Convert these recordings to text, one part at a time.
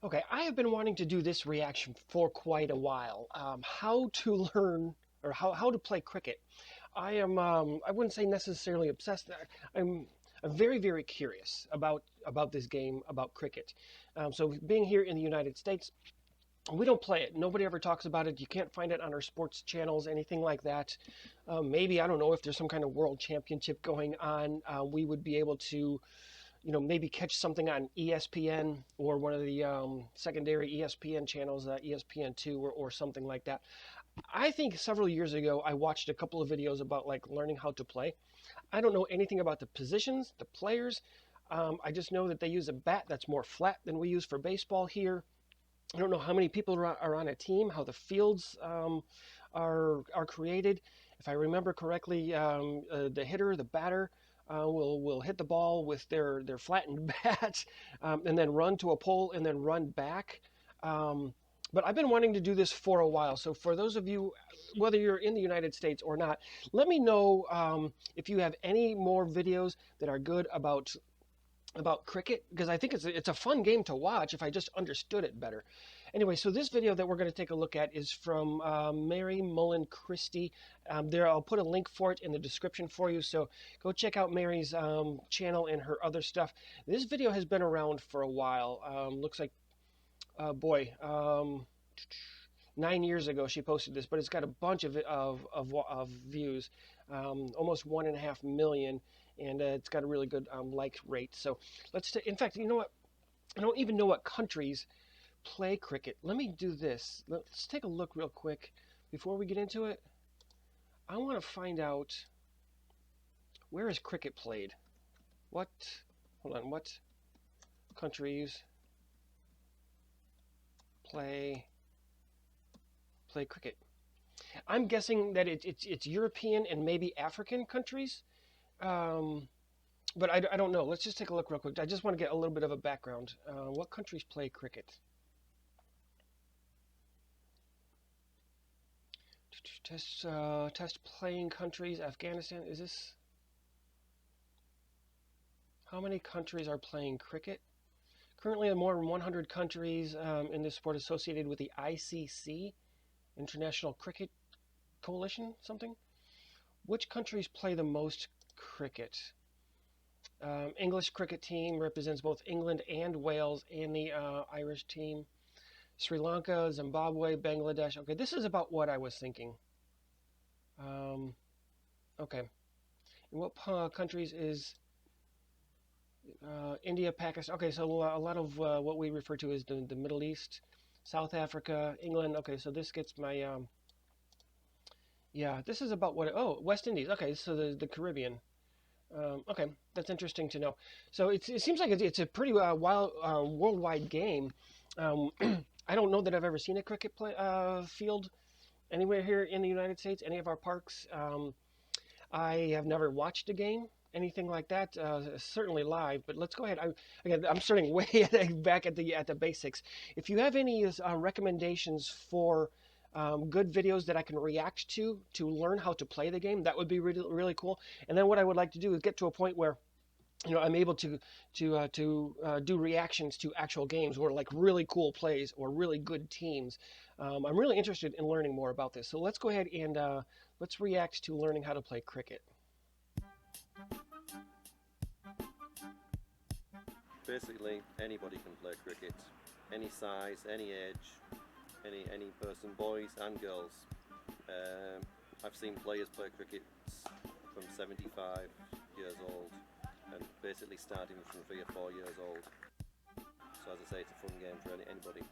Okay, I have been wanting to do this reaction for quite a while. How to learn or how to play cricket. I wouldn't say necessarily obsessed. I'm very, very curious about this game, about cricket. So being here in the United States, we don't play it. Nobody ever talks about it. You can't find it on our sports channels, anything like that. Maybe, I don't know, if there's some kind of world championship going on, we would be able to maybe catch something on ESPN or one of the secondary ESPN channels, ESPN2 or something like that. I think several years ago I watched a couple of videos about like learning how to play. I don't know anything about the positions, the players. I just know that they use a bat that's more flat than we use for baseball here. I don't know how many people are on a team, how the fields are created. If I remember correctly, the hitter, the batter, will hit the ball with their flattened bat, and then run to a pole and then run back. But I've been wanting to do this for a while. So for those of you, whether you're in the United States or not, let me know if you have any more videos that are good about cricket, because I think it's a fun game to watch if I just understood it better. Anyway, so this video that we're going to take a look at is from Mary Mullen Christie. There, I'll put a link for it in the description for you, so go check out Mary's channel and her other stuff. This video has been around for a while. Looks like, boy, 9 years ago she posted this, but it's got a bunch of views, almost 1.5 million. And it's got a really good like rate. So in fact, you know what? I don't even know what countries play cricket. Let me do this. Let's take a look real quick before we get into it. I want to find out, where is cricket played? What countries play cricket? I'm guessing that it's European and maybe African countries. But I don't know. Let's just take a look real quick. I just want to get a little bit of a background. What countries play cricket? Test playing countries. Afghanistan. Is this? How many countries are playing cricket? Currently, more than 100 countries in this sport associated with the ICC, International Cricket Coalition, something. Which countries play the most cricket? English cricket team represents both England and Wales, and the Irish team. Sri Lanka, Zimbabwe, Bangladesh. Okay, this is about what I was thinking. Okay. And what countries is India, Pakistan? Okay, so a lot of what we refer to as the Middle East, South Africa, England. Okay, so this gets my... yeah, this is about what... Oh, West Indies. Okay, so the Caribbean. Okay, that's interesting to know. So it seems like it's a pretty wild worldwide game. I don't know that I've ever seen a cricket field anywhere here in the United States, any of our parks. I have never watched a game, anything like that, certainly live. But let's go ahead. I'm starting way back at the basics. If you have any recommendations for good videos that I can react to learn how to play the game, that would be really, really cool. And then what I would like to do is get to a point where I'm able to do reactions to actual games or like really cool plays or really good teams. I'm really interested in learning more about this. So let's go ahead and let's react to learning how to play cricket. Basically, anybody can play cricket, any size, any age. Any person, boys and girls. I've seen players play cricket from 75 years old and basically starting from 3 or 4 years old. So as I say, it's a fun game for anybody.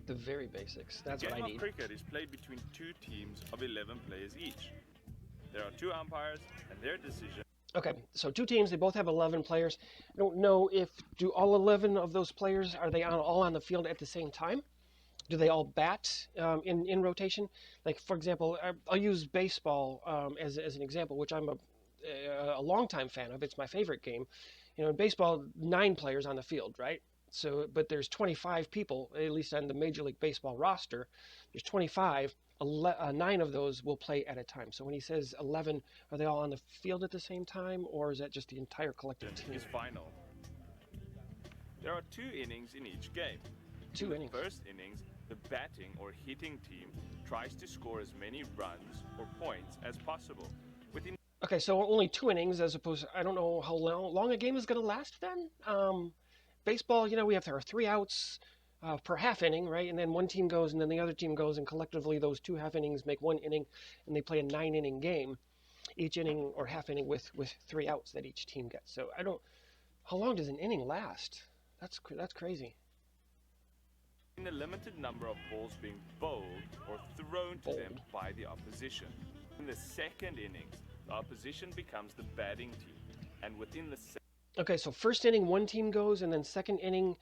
The very basics. That's what I need. The game of cricket is played between two teams of 11 players each. There are 2 umpires and their decision. Okay, so 2 teams, they both have 11 players. I don't know if, do all 11 of those players, are they all on the field at the same time? Do they all bat in rotation? Like, for example, I'll use baseball as an example, which I'm a longtime fan of. It's my favorite game. In baseball, 9 players on the field, right? So, but there's 25 people, at least on the Major League Baseball roster. There's 25. 9 of those will play at a time. So when he says 11, are they all on the field at the same time, or is that just the entire collective team? Is final. There are 2 innings in each game. Two In the innings. first innings, the batting or hitting team tries to score as many runs or points as possible. Within Okay, so only 2 innings as opposed to, I don't know how long a game is going to last then. Baseball, you know, we have our 3 outs per half inning, right? And then one team goes and then the other team goes, and collectively those 2 half innings make 1 inning, and they play a 9 inning game, each inning or half inning with 3 outs that each team gets. So I don't, how long does an inning last? That's crazy. a limited number of balls being bowled or thrown to them Bowled. by the opposition. In the second innings, the opposition becomes the batting team, and within the Okay, so first inning one team goes, and then second inning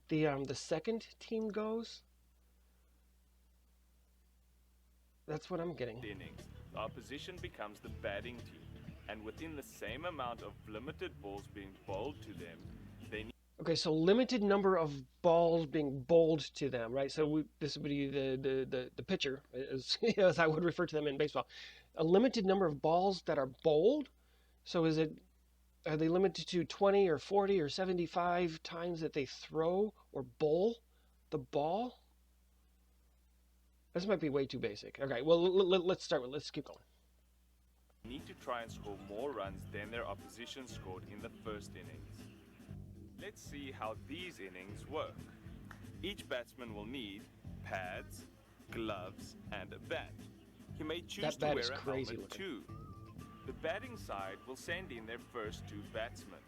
the second team goes. That's what I'm getting. innings, the opposition becomes the batting team, and within the same amount of limited balls being bowled to them, they need Okay, so limited number of balls being bowled to them, right? So this would be the pitcher, as I would refer to them in baseball. A limited number of balls that are bowled. So are they limited to 20 or 40 or 75 times that they throw or bowl the ball? This might be way too basic. Okay, well, let's keep going. need to try and score more runs than their opposition scored in the first innings. Let's see how these innings work. Each batsman will need pads, gloves, and a bat. He may choose That to bat wear is a crazy helmet looking. too. The batting side will send in their first 2 batsmen.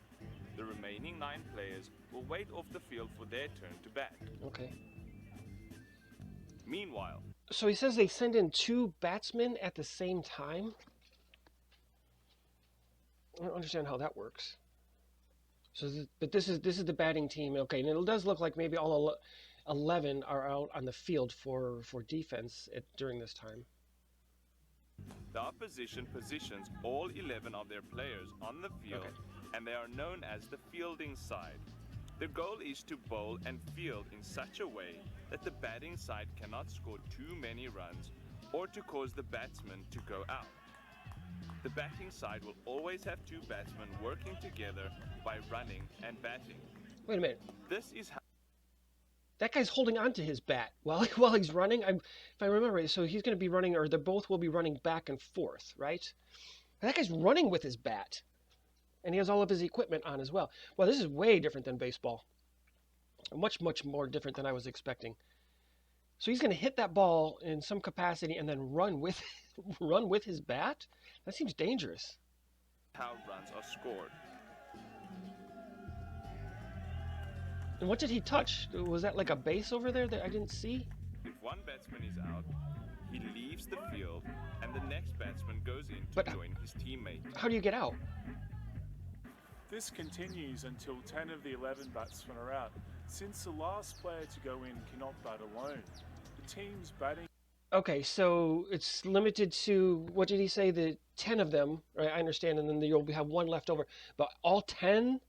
The remaining 9 players will wait off the field for their turn to bat. Okay. Meanwhile, So he says they send in 2 batsmen at the same time. I don't understand how that works. So, but this is the batting team. Okay, and it does look like maybe all 11 are out on the field for defense during this time. the opposition positions all 11 of their players on the field, Okay. and they are known as the fielding side. Their goal is to bowl and field in such a way that the batting side cannot score too many runs or to cause the batsman to go out. The batting side will always have 2 batsmen working together by running and batting. Wait a minute. This is how That guy's holding on to his bat while he's running. If I remember right, so he's going to be running, or they both will be running back and forth, right? And that guy's running with his bat, and he has all of his equipment on as well. Well, this is way different than baseball. Much more different than I was expecting. So he's going to hit that ball in some capacity and then run with run with his bat. That seems dangerous. runs are scored. And what did he touch? Was that like a base over there that I didn't see? If one batsman is out, he leaves the field and the next batsman goes in to But- join his teammate. How do you get out? This continues until 10 of the 11 batsmen are out, since the last player to go in cannot bat alone. The team's batting Okay, so it's limited to, what did he say, the 10 of them, right? I understand, and then you'll have 1 left over. But all 10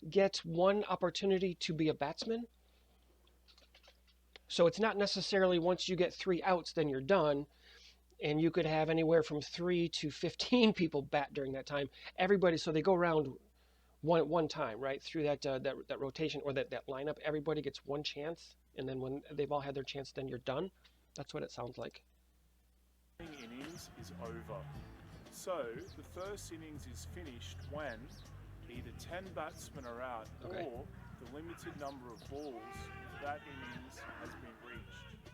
get 1 opportunity to be a batsman? So it's not necessarily once you get 3 outs, then you're done. And you could have anywhere from 3 to 15 people bat during that time. Everybody, so they go around one time, right? Through that rotation or that lineup, everybody gets 1 chance. And then when they've all had their chance, then you're done. That's what it sounds like. innings is over. So, the first innings is finished when either 10 batsmen are out Okay. or the limited number of balls for that innings has been reached.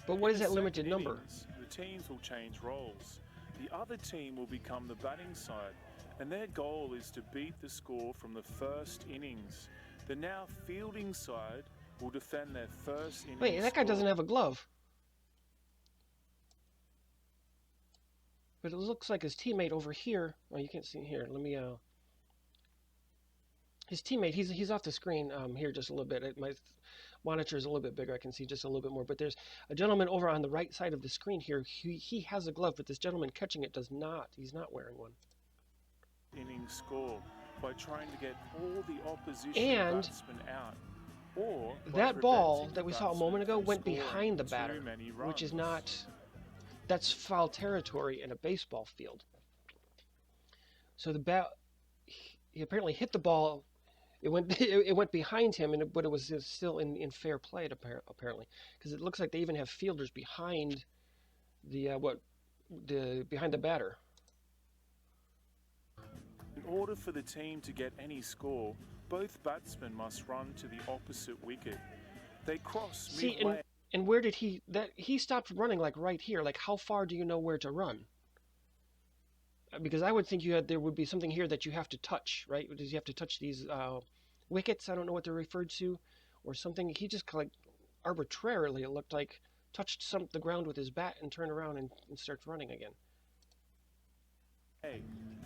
But what In is the that limited second number? innings, the teams will change roles. The other team will become the batting side, and their goal is to beat the score from the first innings. The now fielding side will defend their first innings. Wait, that guy doesn't score. have a glove. But it looks like his teammate over here. Oh, you can't see him here. Let me. His teammate. He's off the screen here just a little bit. My monitor is a little bit bigger. I can see just a little bit more. But there's a gentleman over on the right side of the screen here. He has a glove, but this gentleman catching it does not. He's not wearing one. Innings score by trying to get all the opposition And batsmen out. Or by That ball preventing that the we saw a batsman moment ago from went scoring behind the too batter, many which is runs. not. That's foul territory in a baseball field. So the bat, he apparently hit the ball It went it went behind him, but it was still in fair play apparently, because it looks like they even have fielders behind behind the batter. In order for the team to get any score, both batsmen must run to the opposite wicket. They cross See, midway. and where did he stopped running like right here? Like how far do you know where to run? Because I would think there would be something here that you have to touch, right? Because you have to touch these wickets. I don't know what they're referred to, or something. He just like arbitrarily, it looked like, touched the ground with his bat and turned around and starts running again.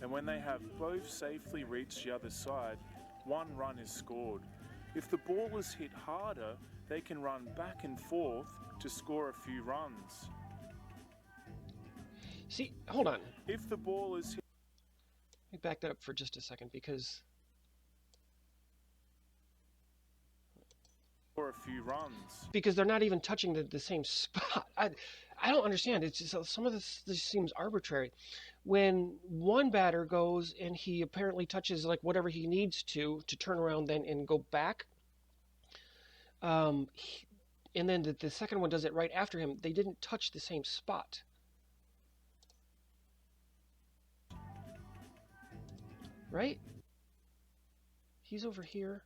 And when they have both safely reached the other side, 1 run is scored. If the ball is hit harder, they can run back and forth to score a few runs. See, hold on. If the ball is hit... Let me back that up for just a second, because... or a few runs. Because they're not even touching the same spot. I don't understand. It's just, some of this seems arbitrary. When one batter goes and he apparently touches like whatever he needs to turn around then and go back, and then the second one does it right after him, they didn't touch the same spot. Right? He's over here.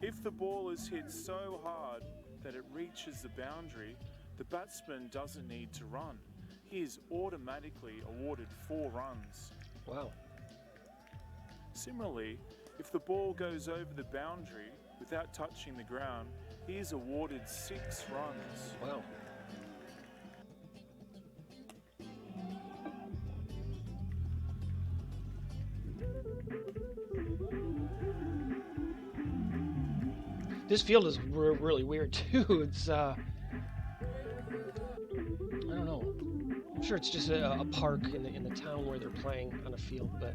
If the ball is hit so hard that it reaches the boundary, the batsman doesn't need to run. He is automatically awarded 4 runs. Wow. Similarly, if the ball goes over the boundary without touching the ground, he is awarded 6 runs. Wow. This field is really weird too. It's I don't know. I'm sure it's just a park in the town where they're playing on a field, but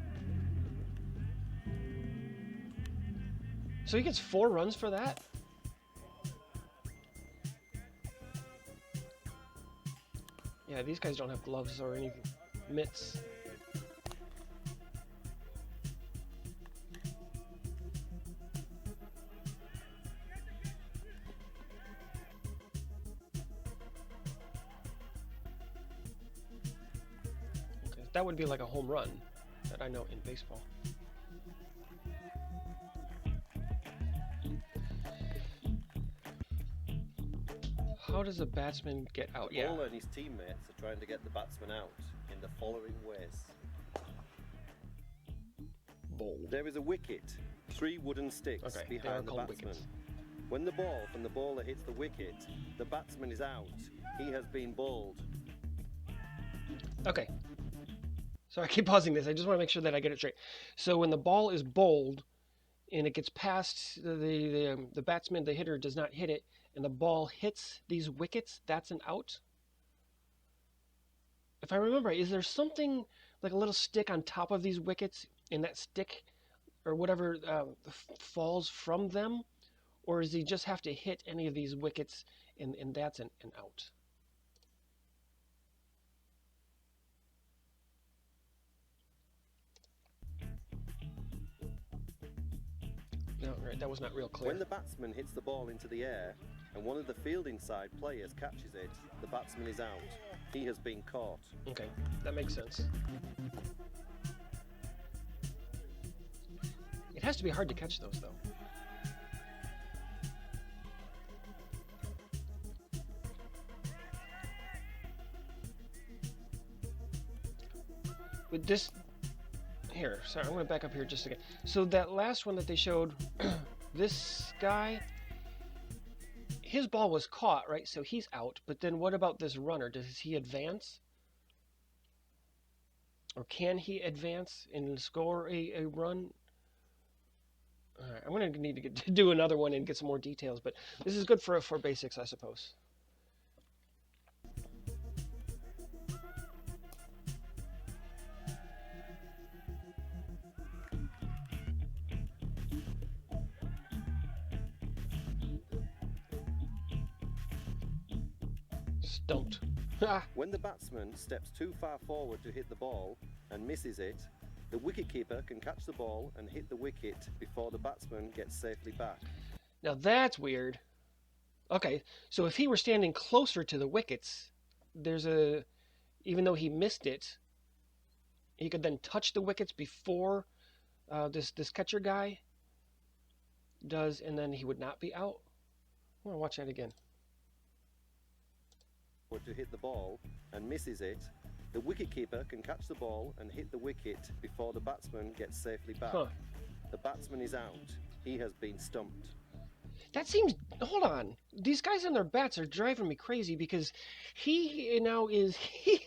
so he gets 4 runs for that. Yeah, these guys don't have gloves or any mitts. That would be like a home run that I know in baseball. How does a batsman get out? The bowler and his teammates are trying to get the batsman out in the following ways. Bold. There is a wicket, 3 wooden sticks behind the batsman. Wickets. When the ball from the bowler hits the wicket, the batsman is out. He has been bowled. Okay. So I keep pausing this. I just want to make sure that I get it straight. So when the ball is bowled and it gets past the batsman, the hitter does not hit it, and the ball hits these wickets, that's an out? If I remember right, is there something like a little stick on top of these wickets, and that stick or whatever falls from them? Or does he just have to hit any of these wickets and that's an out? No, right, that was not real clear. When the batsman hits the ball into the air and one of the fielding side players catches it, the batsman is out. He has been caught. Okay, that makes sense. It has to be hard to catch those, though. With this... Here, sorry, I'm going to back up here just again. So that last one that they showed, this guy, his ball was caught, right? So he's out. But then what about this runner? Does he advance? Or can he advance and score a run? All right, I'm going to need to do another one and get some more details. But this is good for basics, I suppose. Stumped. When the batsman steps too far forward to hit the ball and misses it, The wicketkeeper can catch the ball and hit the wicket before the batsman gets safely back. Now that's weird. Okay, so if he were standing closer to the wickets, even though he missed it, he could then touch the wickets before this catcher guy does, and then he would not be out. I want to watch that again. To hit the ball and misses it, the wicketkeeper can catch the ball and hit the wicket before the batsman gets safely back. Huh. The batsman is out. He has been stumped. That seems. Hold on. These guys on their bats are driving me crazy because he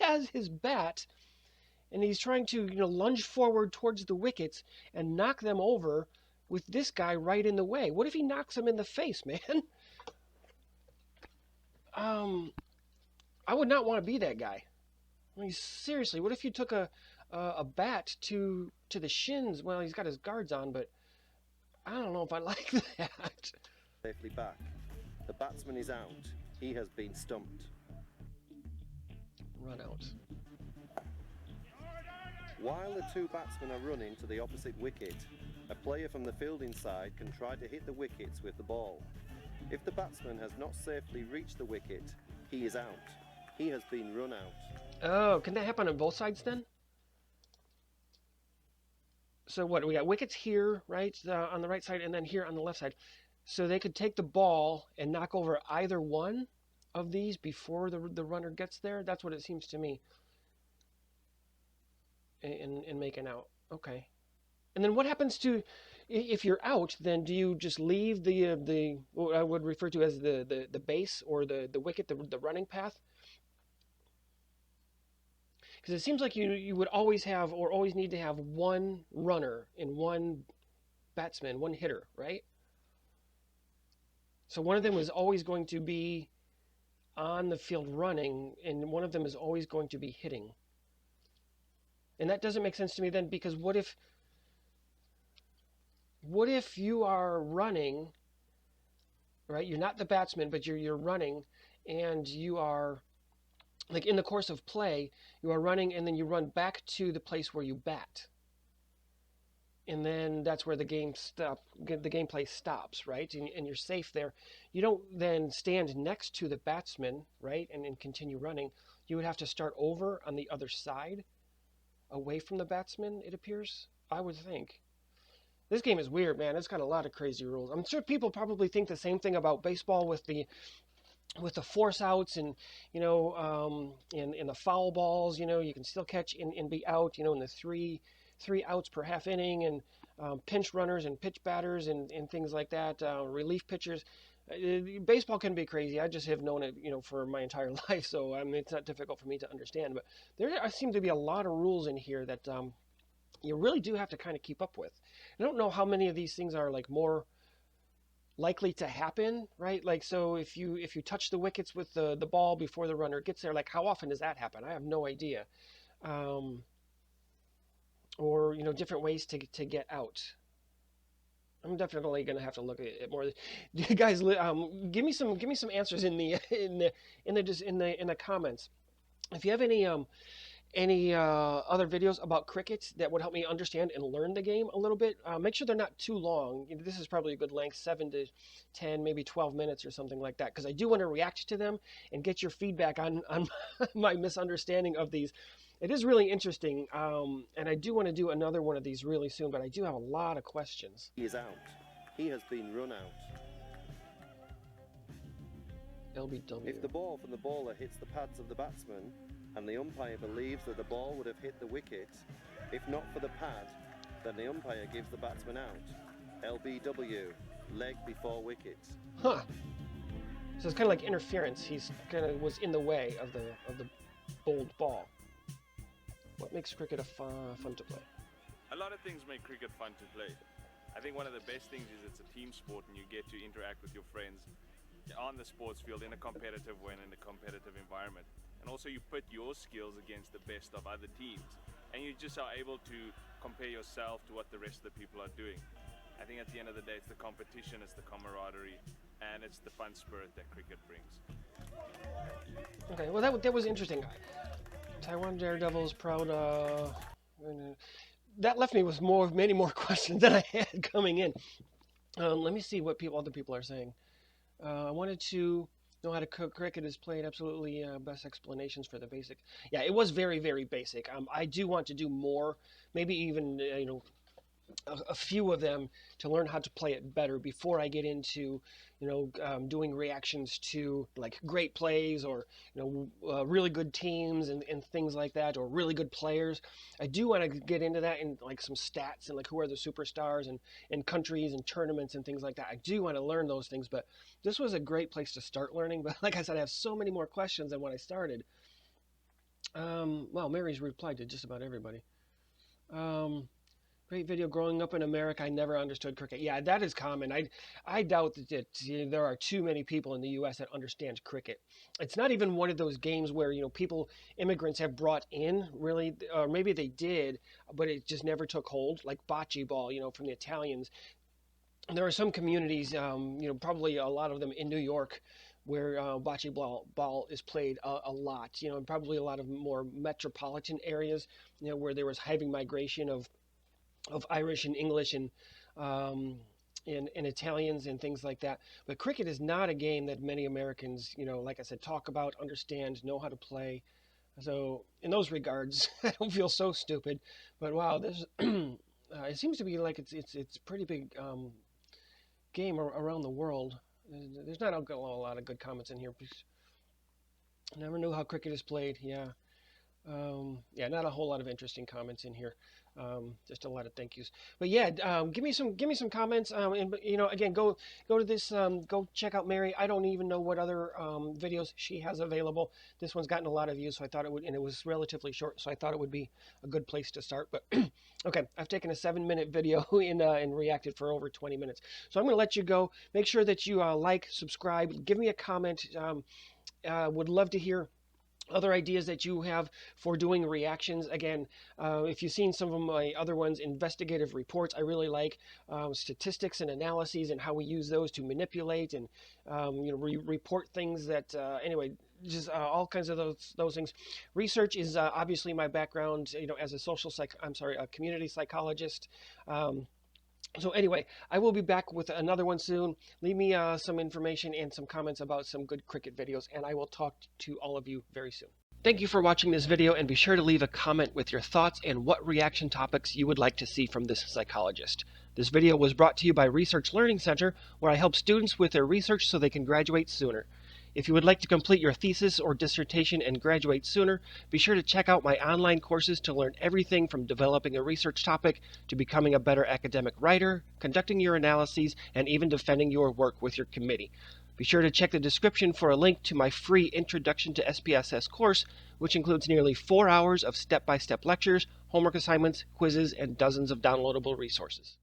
has his bat and he's trying to lunge forward towards the wickets and knock them over with this guy right in the way. What if he knocks him in the face, man? I would not want to be that guy. I mean, seriously, what if you took a bat to the shins? Well, he's got his guards on, but I don't know if I like that. Safely back. The batsman is out. He has been stumped. Run out. While the two batsmen are running to the opposite wicket, a player from the fielding side can try to hit the wickets with the ball. If the batsman has not safely reached the wicket, he is out. He has been run out. Oh, can that happen on both sides then? So what, we got wickets here, right, on the right side, and then here on the left side. So they could take the ball and knock over either one of these before the runner gets there? That's what it seems to me. And make an out. Okay. And then what happens to, if you're out, then do you just leave the what I would refer to as the base or the wicket, the running path? Because it seems like you would always have or always need to have one runner and one batsman, one hitter, right? So one of them is always going to be on the field running, and one of them is always going to be hitting. And that doesn't make sense to me then, because what if you are running, right? You're not the batsman, but you're running, and you are, like in the course of play, you are running, and then you run back to the place where you bat. And then that's where the gameplay stops, right? And you're safe there. You don't then stand next to the batsman, right? And continue running. You would have to start over on the other side, away from the batsman, it appears, I would think. This game is weird, man. It's got a lot of crazy rules. I'm sure people probably think the same thing about baseball with the force outs and, in the foul balls, you can still catch and be out, in the three outs per half inning, and pinch runners and pitch batters and things like that, relief pitchers. Baseball can be crazy. I just have known it, for my entire life, so I mean, it's not difficult for me to understand. But there seem to be a lot of rules in here that you really do have to kind of keep up with. I don't know how many of these things are like more likely to happen, right? Like, so if you touch the wickets with the ball before the runner gets there, like how often does that happen? I have no idea. Or different ways to get out. I'm definitely going to have to look at it more. You guys, give me some answers in the comments. If you have any other videos about cricket that would help me understand and learn the game a little bit, make sure they're not too long. This is probably a good length, 7 to 10, maybe 12 minutes or something like that, because I do want to react to them and get your feedback on my misunderstanding of these. It is really interesting, and I do want to do another one of these really soon, but I do have a lot of questions. He is out. He has been run out. LBW. If the ball from the bowler hits the pads of the batsman, and the umpire believes that the ball would have hit the wicket, if not for the pad, then the umpire gives the batsman out. LBW, leg before wicket. Huh. So it's kind of like interference. He's was in the way of the bowled ball. What makes cricket fun to play? A lot of things make cricket fun to play. I think one of the best things is it's a team sport and you get to interact with your friends on the sports field in a competitive way and in a competitive environment. And also you put your skills against the best of other teams. And you just are able to compare yourself to what the rest of the people are doing. I think at the end of the day, it's the competition, it's the camaraderie, and it's the fun spirit that cricket brings. Okay, well that was interesting. Taiwan Daredevils proud. that left me with many more questions than I had coming in. Let me see what other people are saying. I wanted to know how to cook cricket is played. Absolutely, best explanations for the basic. Yeah, it was very, very basic. I do want to do more, maybe even a few of them to learn how to play it better before I get into, doing reactions to like great plays or really good teams and things like that, or really good players. I do want to get into that and like some stats and like who are the superstars and countries and tournaments and things like that. I do want to learn those things, but this was a great place to start learning. But like I said, I have so many more questions than when I started. Well, Mary's replied to just about everybody. Great video. Growing up in America, I never understood cricket. Yeah, that is common. I doubt that there are too many people in the U.S. that understand cricket. It's not even one of those games where immigrants have brought in really, or maybe they did, but it just never took hold. Like bocce ball, from the Italians. There are some communities, probably a lot of them in New York, where bocce ball is played a lot. And probably a lot of more metropolitan areas, where there was heavy migration of Irish and English and Italians and things like that. But cricket is not a game that many Americans, like I said, talk about, understand, know how to play. So in those regards, I don't feel so stupid. But wow, this it seems to be like it's a pretty big game around the world. There's not a lot of good comments in here. Never knew how cricket is played. Yeah. Not a whole lot of interesting comments in here. Just a lot of thank yous. But yeah, give me some comments. And again, go to this. Go check out Mary. I don't even know what other videos she has available. This one's gotten a lot of views, so I thought it would, and it was relatively short, so I thought it would be a good place to start. But okay, I've taken a 7-minute video and reacted for over 20 minutes. So I'm going to let you go. Make sure that you like, subscribe, give me a comment. Would love to hear other ideas that you have for doing reactions. Again, if you've seen some of my other ones, investigative reports, I really like statistics and analyses and how we use those to manipulate and report things that anyway, just all kinds of those things. Research is obviously my background, as a community psychologist. So anyway, I will be back with another one soon. Leave me some information and some comments about some good cricket videos, and I will talk to all of you very soon. Thank you for watching this video, and be sure to leave a comment with your thoughts and what reaction topics you would like to see from this psychologist. This video was brought to you by Research Learning Center, where I help students with their research so they can graduate sooner. If you would like to complete your thesis or dissertation and graduate sooner, be sure to check out my online courses to learn everything from developing a research topic to becoming a better academic writer, conducting your analyses, and even defending your work with your committee. Be sure to check the description for a link to my free Introduction to SPSS course, which includes nearly 4 hours of step-by-step lectures, homework assignments, quizzes, and dozens of downloadable resources.